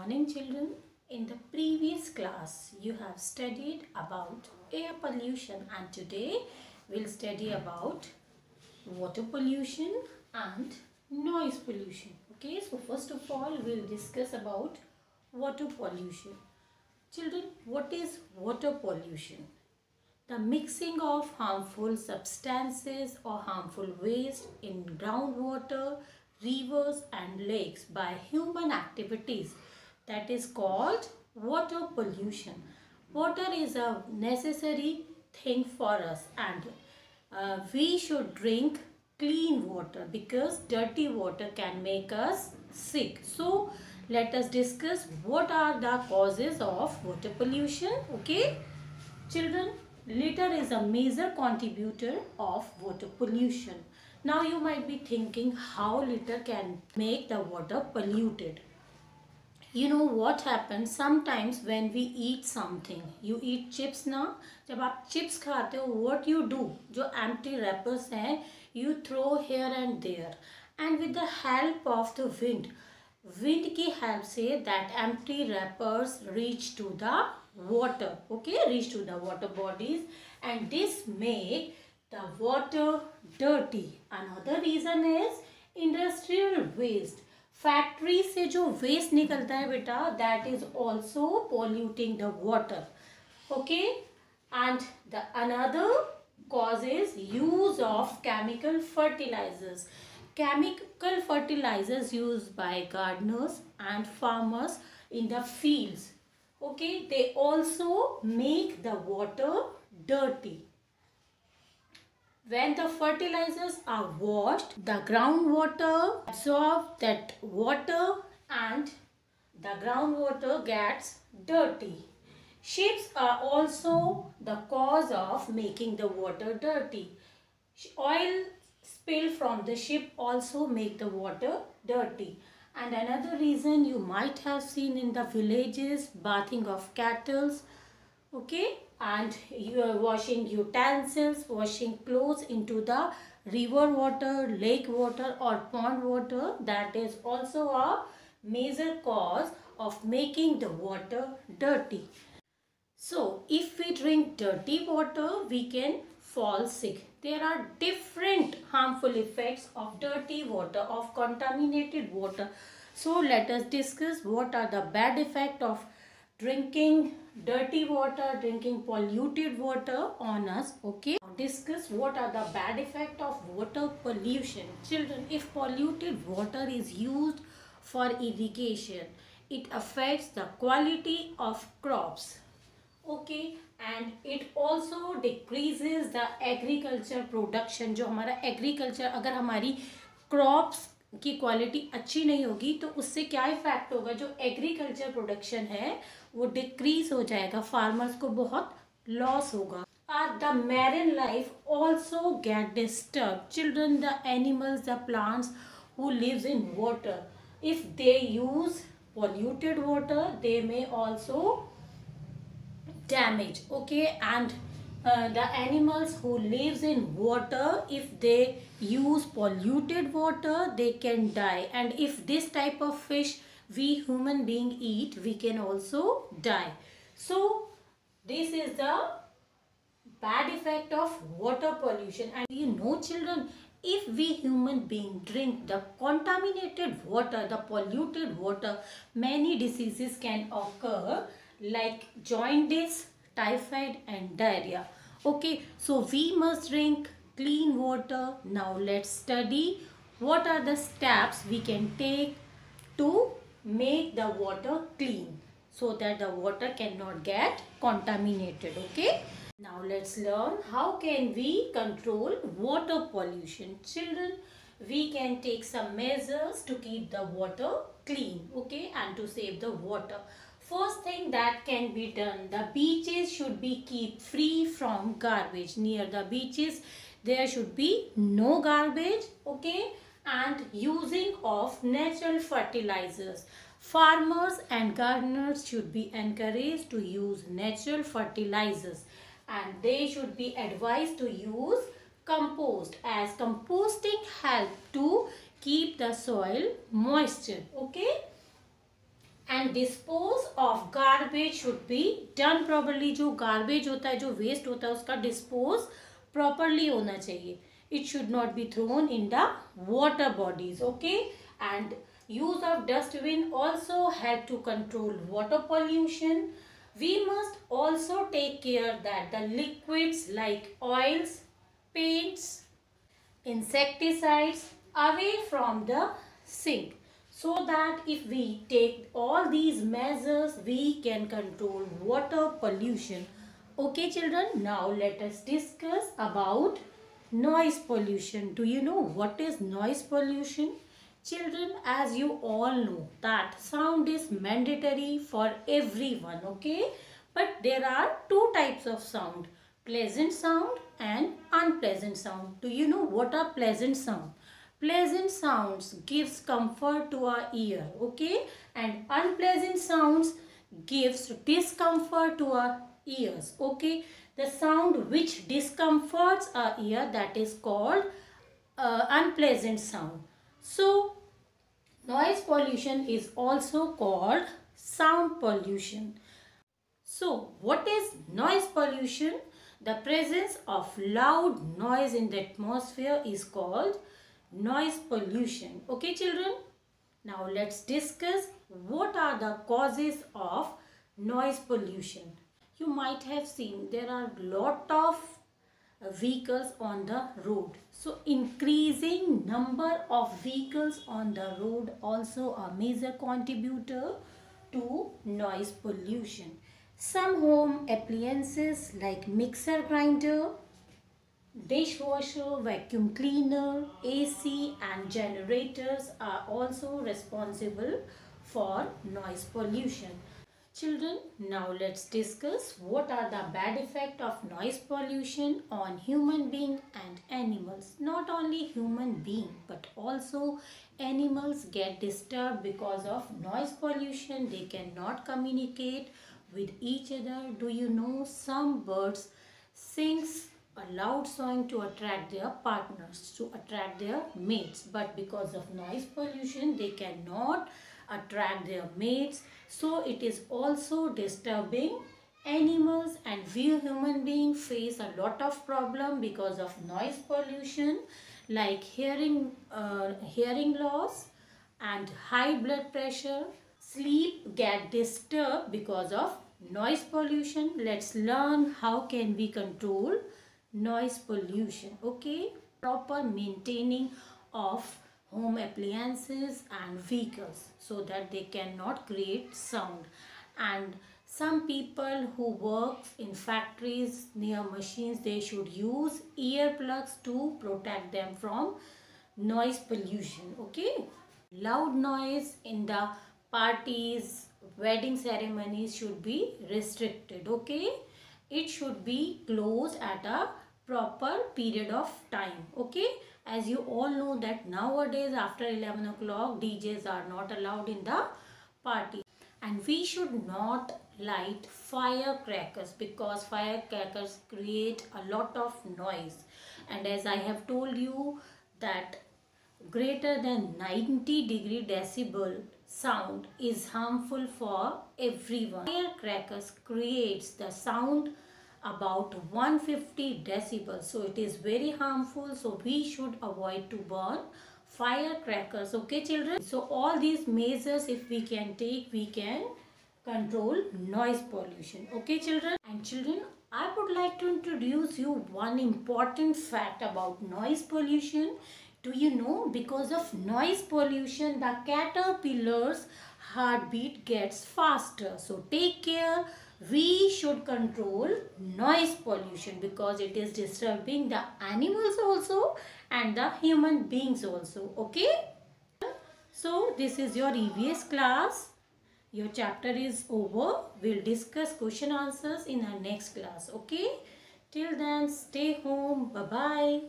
morning, children. In the previous class, you have studied about air pollution, and today we'll study about water pollution and noise pollution. Okay, so first of all, we'll discuss about water pollution. Children, what is water pollution? The mixing of harmful substances or harmful waste in groundwater, rivers and lakes by human activities, that is called water pollution. Water is a necessary thing for us, and we should drink clean water because dirty water can make us sick. So let us discuss what are the causes of water pollution. Okay, children, litter is a major contributor of water pollution. Now you might be thinking how litter can make the water polluted. You know what happens sometimes when we eat something. You eat chips ना, जब आप chips खाते हो, what you do? जो empty wrappers हैं, you throw here and there, and with the help of the wind की help से that empty wrappers reach to the water, okay, reach to the water bodies, and this make the water dirty. Another reason is industrial waste. Factory से जो waste निकलता है बेटा, that is also polluting the water. Okay, and the another cause is use of chemical fertilizers. Chemical fertilizers used by gardeners and farmers in the fields. Okay, they also make the water dirty. When the fertilizers are washed, the groundwater absorbs that water and the groundwater gets dirty. Ships are also the cause of making the water dirty. Oil spill from the ship also make the water dirty. And another reason you might have seen in the villages, bathing of cattle, okay, and you are washing utensils, washing clothes into the river water, lake water or pond water, that is also a major cause of making the water dirty. So if we drink dirty water, we can fall sick. There are different harmful effects of dirty water, of contaminated water. So let us discuss what are the bad effects of drinking dirty water, drinking polluted water on us. Okay, now discuss what are the bad effects of water pollution. Children, if polluted water is used for irrigation, it affects the quality of crops. Okay, and it also decreases the agriculture production. जो हमारा agriculture, अगर हमारी crops की quality अच्छी नहीं होगी तो उससे क्या इफेक्ट होगा, जो एग्रीकल्चर प्रोडक्शन है वो डिक्रीज हो जाएगा, फार्मर्स को बहुत लॉस होगा. The marine life also get disturbed. Children, the animals, the plants who lives in water, if they use polluted water, they may also damage. Okay, and the animals who lives in water, if they use polluted water, they can die. And if this type of fish we human being eat, we can also die. So this is the bad effect of water pollution. And you know, children, if we human being drink the contaminated water, the polluted water, many diseases can occur like jaundice, typhoid and diarrhea. Okay, so we must drink clean water. Now let's study what are the steps we can take to make the water clean so that the water cannot get contaminated. Okay, now let's learn how can we control water pollution. Children, we can take some measures to keep the water clean, okay, and to save the water. First thing that can be done, the beaches should be kept free from garbage. Near the beaches there should be no garbage, okay, and using of natural fertilizers. Farmers and gardeners should be encouraged to use natural fertilizers, and they should be advised to use compost, as composting help to keep the soil moisture. Okay, and dispose of garbage should be done properly. जो garbage होता है, जो waste होता है, उसका dispose properly होना चाहिए. It should not be thrown in the water bodies. Okay, and use of dustbin also help to control water pollution. We must also take care that the liquids like oils, paints, insecticides away from the sink, so that if we take all these measures we can control water pollution. Okay children, now let us discuss about noise pollution. Do you know what is noise pollution? Children, as you all know that sound is mandatory for everyone, okay? But there are two types of sound, pleasant sound and unpleasant sound. Do you know what are pleasant sound? Pleasant sounds gives comfort to our ear, okay? And unpleasant sounds gives discomfort to our ears, okay? The sound which discomforts our ear, that is called unpleasant sound. So, noise pollution is also called sound pollution. So, what is noise pollution? The presence of loud noise in the atmosphere is called noise pollution. Okay, children? Now, let's discuss what are the causes of noise pollution. You might have seen there are lot of vehicles on the road. So increasing number of vehicles on the road also a major contributor to noise pollution. Some home appliances like mixer grinder, dishwasher, vacuum cleaner, AC and generators are also responsible for noise pollution. Children, now let's discuss what are the bad effects of noise pollution on human being and animals. Not only human being but also animals get disturbed because of noise pollution. They cannot communicate with each other. Do you know some birds sings a loud song to attract their partners, to attract their mates, but because of noise pollution they cannot attract their mates. So it is also disturbing animals, and we human beings face a lot of problem because of noise pollution, like hearing loss and high blood pressure. Sleep get disturbed because of noise pollution. Let's learn how can we control noise pollution. Okay, proper maintaining of home appliances and vehicles so that they cannot create sound. And some people who work in factories near machines, they should use earplugs to protect them from noise pollution. Okay, loud noise in the parties, wedding ceremonies should be restricted. Okay, it should be closed at a proper period of time. Okay, as you all know that nowadays after 11 o'clock DJs are not allowed in the party. And we should not light firecrackers because firecrackers create a lot of noise. And as I have told you that greater than 90 decibel sound is harmful for everyone. Firecrackers creates the sound about 150 decibels, so it is very harmful. So we should avoid to burn firecrackers. Okay children, so all these measures if we can take, we can control noise pollution. Okay children, and children, I would like to introduce you one important fact about noise pollution. Do you know, because of noise pollution the caterpillar's heartbeat gets faster. So take care. We should control noise pollution because it is disturbing the animals also and the human beings also. Okay, so this is your EVS class. Your chapter is over. We'll discuss question answers in our next class. Okay, till then stay home. Bye bye.